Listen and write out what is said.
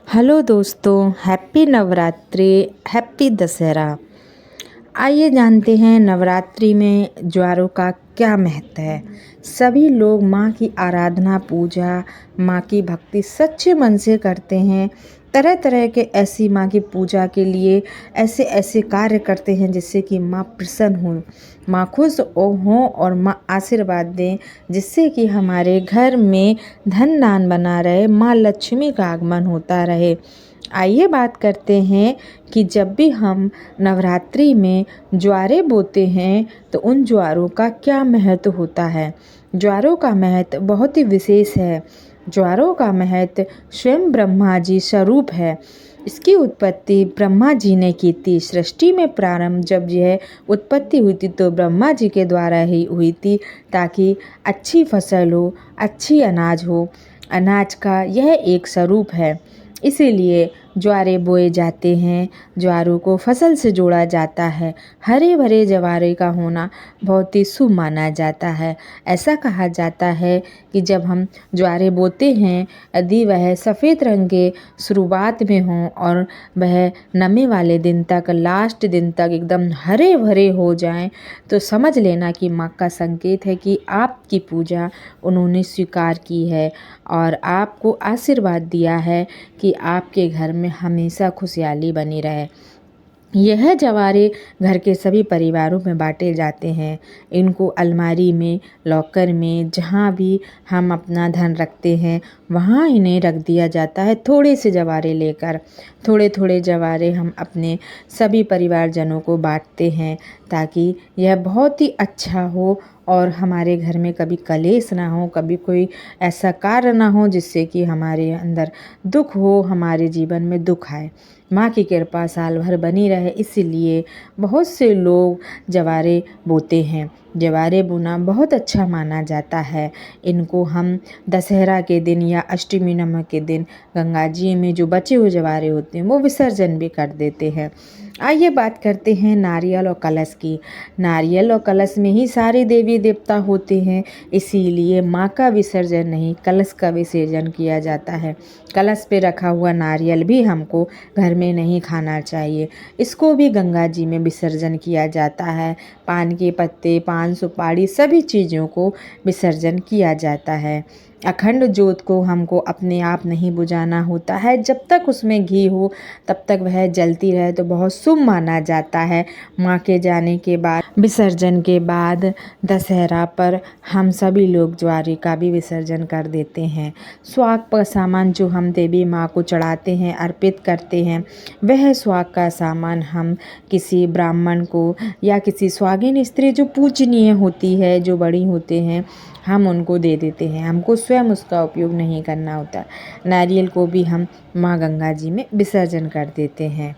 Hello दोस्तों, happy Navratri, happy Dussehra. आइए जानते हैं नवरात्रि में ज्वारों का क्या महत्व है। सभी लोग माँ की आराधना पूजा, माँ की भक्ति सच्चे मन से करते हैं। तरह तरह के ऐसी माँ की पूजा के लिए ऐसे ऐसे कार्य करते हैं जिससे कि माँ प्रसन्न हो, माँ खुश हों और माँ आशीर्वाद दें, जिससे कि हमारे घर में धन दान बना रहे, माँ लक्ष्मी का आगमन होता रहे। आइए बात करते हैं कि जब भी हम नवरात्रि में ज्वारे बोते हैं तो उन ज्वारों का क्या महत्व होता है। ज्वारों का महत्व बहुत ही विशेष है। ज्वारों का महत्व स्वयं ब्रह्मा जी स्वरूप है। इसकी उत्पत्ति ब्रह्मा जी ने की थी। सृष्टि में प्रारंभ जब यह उत्पत्ति हुई थी तो ब्रह्मा जी के द्वारा ही हुई थी, ताकि अच्छी फसल हो, अच्छी अनाज हो। अनाज का यह एक स्वरूप है, इसीलिए ज्वारे बोए जाते हैं। ज्वारों को फसल से जोड़ा जाता है। हरे भरे ज्वारे का होना बहुत ही शुभ माना जाता है। ऐसा कहा जाता है कि जब हम ज्वारे बोते हैं, यदि वह सफ़ेद रंग के शुरुआत में हों और वह नमी वाले दिन तक, लास्ट दिन तक एकदम हरे भरे हो जाएं, तो समझ लेना कि माँ का संकेत है कि आपकी पूजा उन्होंने स्वीकार की है और आपको आशीर्वाद दिया है कि आपके घर में हमेशा खुशहाली बनी रहे। यह ज्वारे घर के सभी परिवारों में बांटे जाते हैं। इनको अलमारी में, लॉकर में, जहाँ भी हम अपना धन रखते हैं वहाँ इन्हें रख दिया जाता है। थोड़े से ज्वारे लेकर थोड़े थोड़े ज्वारे हम अपने सभी परिवारजनों को बांटते हैं, ताकि यह बहुत ही अच्छा हो और हमारे घर में कभी कलेश ना हो, कभी कोई ऐसा कार्य ना हो जिससे कि हमारे अंदर दुख हो, हमारे जीवन में दुख आए। माँ की कृपा साल भर बनी रहे, इसीलिए बहुत से लोग ज्वारे बोते हैं। ज्वारे बोना बहुत अच्छा माना जाता है। इनको हम दशहरा के दिन या अष्टमी नवमी के दिन गंगा जी में जो बचे हुए ज्वारे होते हैं वो विसर्जन भी कर देते हैं। आइए बात करते हैं नारियल और कलश की। नारियल और कलश में ही सारे देवी देवता होते हैं, इसीलिए माँ का विसर्जन नहीं, कलश का विसर्जन किया जाता है। कलश पे रखा हुआ नारियल भी हमको घर में नहीं खाना चाहिए, इसको भी गंगा जी में विसर्जन किया जाता है। पान के पत्ते, पान सुपारी सभी चीज़ों को विसर्जन किया जाता है। अखंड ज्योत को हमको अपने आप नहीं बुझाना होता है, जब तक उसमें घी हो तब तक वह जलती रहे तो बहुत शुभ माना जाता है। माँ के जाने के बाद, विसर्जन के बाद दशहरा पर हम सभी लोग ज्वारे का भी विसर्जन कर देते हैं। स्वाग का सामान जो हम देवी माँ को चढ़ाते हैं, अर्पित करते हैं, वह स्वाग का सामान हम किसी ब्राह्मण को या किसी स्वागिन स्त्री जो पूजनीय होती है, जो बड़ी होते हैं, हम उनको दे देते हैं। हमको स्वयं उसका उपयोग नहीं करना होता। नारियल को भी हम माँ गंगा जी में विसर्जन कर देते हैं।